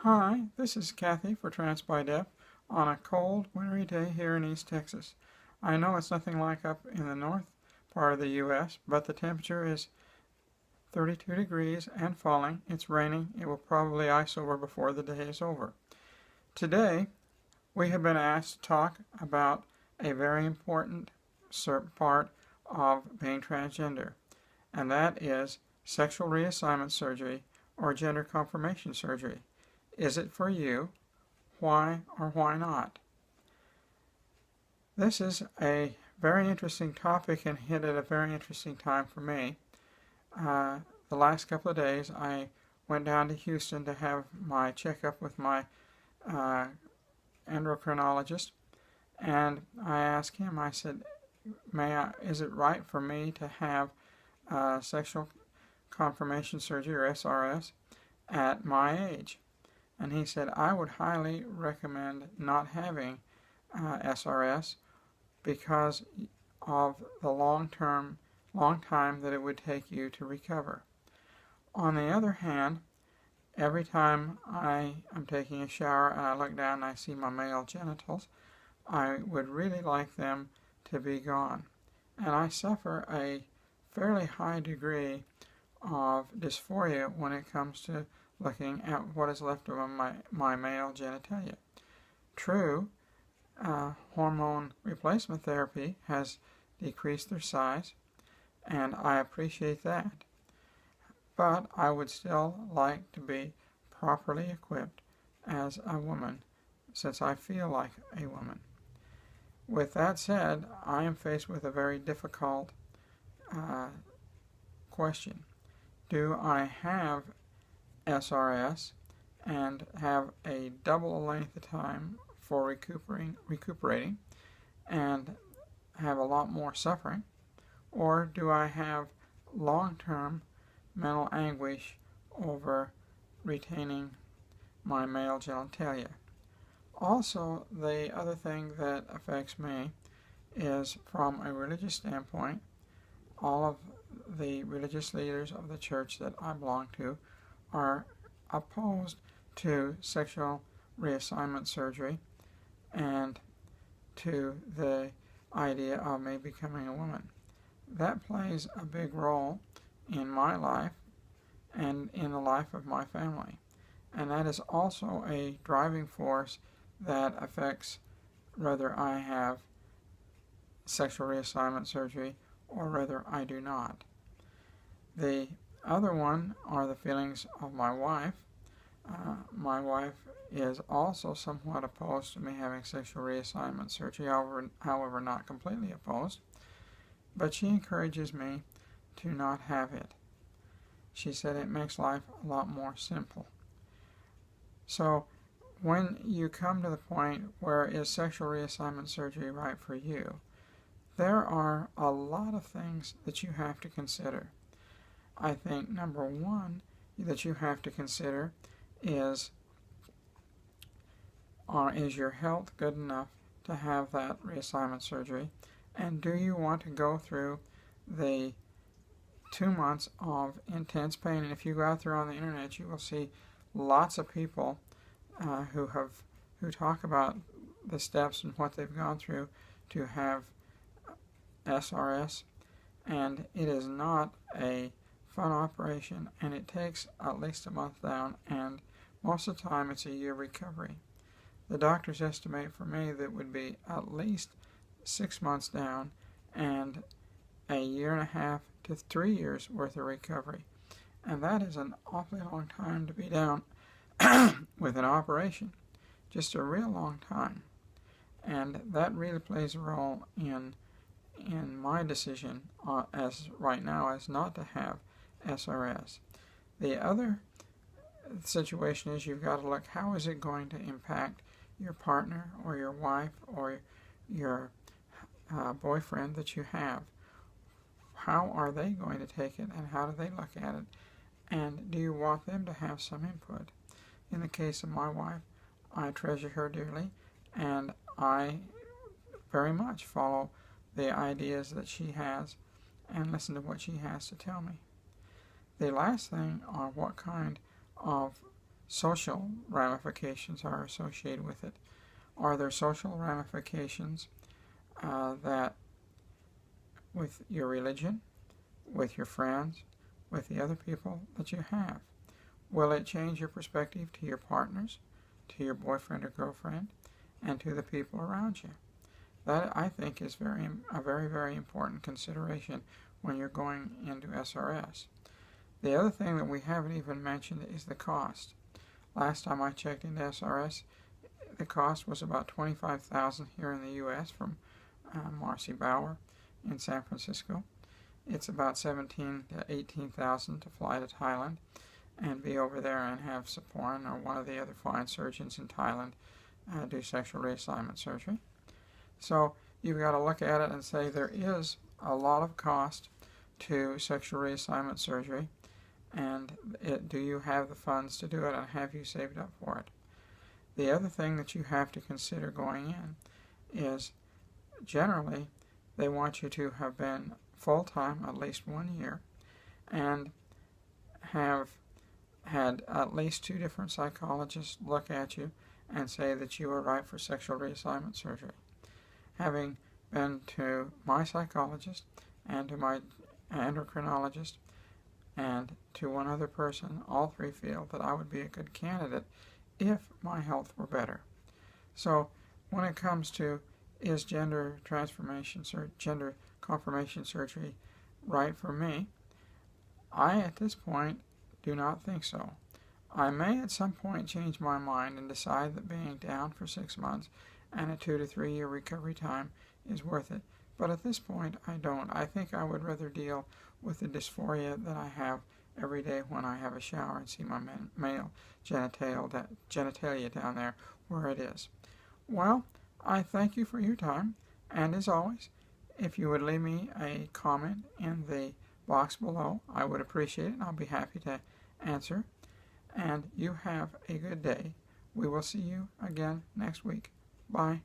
Hi, this is Cathy for Trans by Deaf on a cold, wintry day here in East Texas. I know it's nothing like up in the north part of the U.S., but the temperature is 32 degrees and falling. It's raining. It will probably ice over before the day is over. Today, we have been asked to talk about a very important part of being transgender, and that is sexual reassignment surgery or gender confirmation surgery. Is it for you? Why or why not? This is a very interesting topic and hit at a very interesting time for me. The last couple of days I went down to Houston to have my checkup with my endocrinologist, and I asked him, I said, is it right for me to have sexual confirmation surgery or SRS at my age? And he said, I would highly recommend not having SRS because of the long time that it would take you to recover. On the other hand, every time I am taking a shower and I look down and I see my male genitals, I would really like them to be gone. And I suffer a fairly high degree of dysphoria when it comes to looking at what is left of my male genitalia. True, hormone replacement therapy has decreased their size, and I appreciate that. But I would still like to be properly equipped as a woman, since I feel like a woman. With that said, I am faced with a very difficult question. Do I have SRS and have a double length of time for recuperating and have a lot more suffering, or do I have long-term mental anguish over retaining my male genitalia? Also, the other thing that affects me is from a religious standpoint. All of the religious leaders of the church that I belong to are opposed to sexual reassignment surgery and to the idea of me becoming a woman. That plays a big role in my life and in the life of my family. And that is also a driving force that affects whether I have sexual reassignment surgery or whether I do not. The other one are the feelings of my wife. My wife is also somewhat opposed to me having sexual reassignment surgery, however not completely opposed, but she encourages me to not have it. She said it makes life a lot more simple. So when you come to the point where is sexual reassignment surgery right for you, there are a lot of things that you have to consider. I think number one that you have to consider is your health good enough to have that reassignment surgery, and do you want to go through the 2 months of intense pain? And if you go out there on the internet, you will see lots of people who talk about the steps and what they've gone through to have SRS, and it is not a fun operation, and it takes at least a month down, and most of the time it's a year recovery. The doctors estimate for me that would be at least 6 months down and a year and a half to 3 years worth of recovery, and that is an awfully long time to be down with an operation, just a real long time, and that really plays a role in my decision as right now as not to have SRS. The other situation is you've got to look, how is it going to impact your partner or your wife or your boyfriend that you have? How are they going to take it, and how do they look at it? And do you want them to have some input? In the case of my wife, I treasure her dearly, and I very much follow the ideas that she has and listen to what she has to tell me. The last thing are what kind of social ramifications are associated with it. Are there social ramifications that with your religion, with your friends, with the other people that you have? Will it change your perspective to your partners, to your boyfriend or girlfriend, and to the people around you? That, I think, is a very, very important consideration when you're going into SRS. The other thing that we haven't even mentioned is the cost. Last time I checked into SRS, the cost was about $25,000 here in the U.S. from Marcy Bauer in San Francisco. It's about $17,000 to $18,000 to fly to Thailand and be over there and have Saporn or one of the other fine surgeons in Thailand do sexual reassignment surgery. So you've got to look at it and say there is a lot of cost to sexual reassignment surgery, and do you have the funds to do it, and have you saved up for it? The other thing that you have to consider going in is generally they want you to have been full-time at least 1 year and have had at least 2 different psychologists look at you and say that you are right for sexual reassignment surgery. Having been to my psychologist and to my endocrinologist and to one other person, all 3 feel that I would be a good candidate if my health were better. So when it comes to is gender confirmation surgery right for me, I at this point do not think so. I may at some point change my mind and decide that being down for 6 months and a 2 to 3 year recovery time is worth it. But at this point, I don't. I think I would rather deal with the dysphoria that I have every day when I have a shower and see my male genitalia down there where it is. Well, I thank you for your time, and as always, if you would leave me a comment in the box below, I would appreciate it, and I'll be happy to answer. And you have a good day. We will see you again next week. Bye.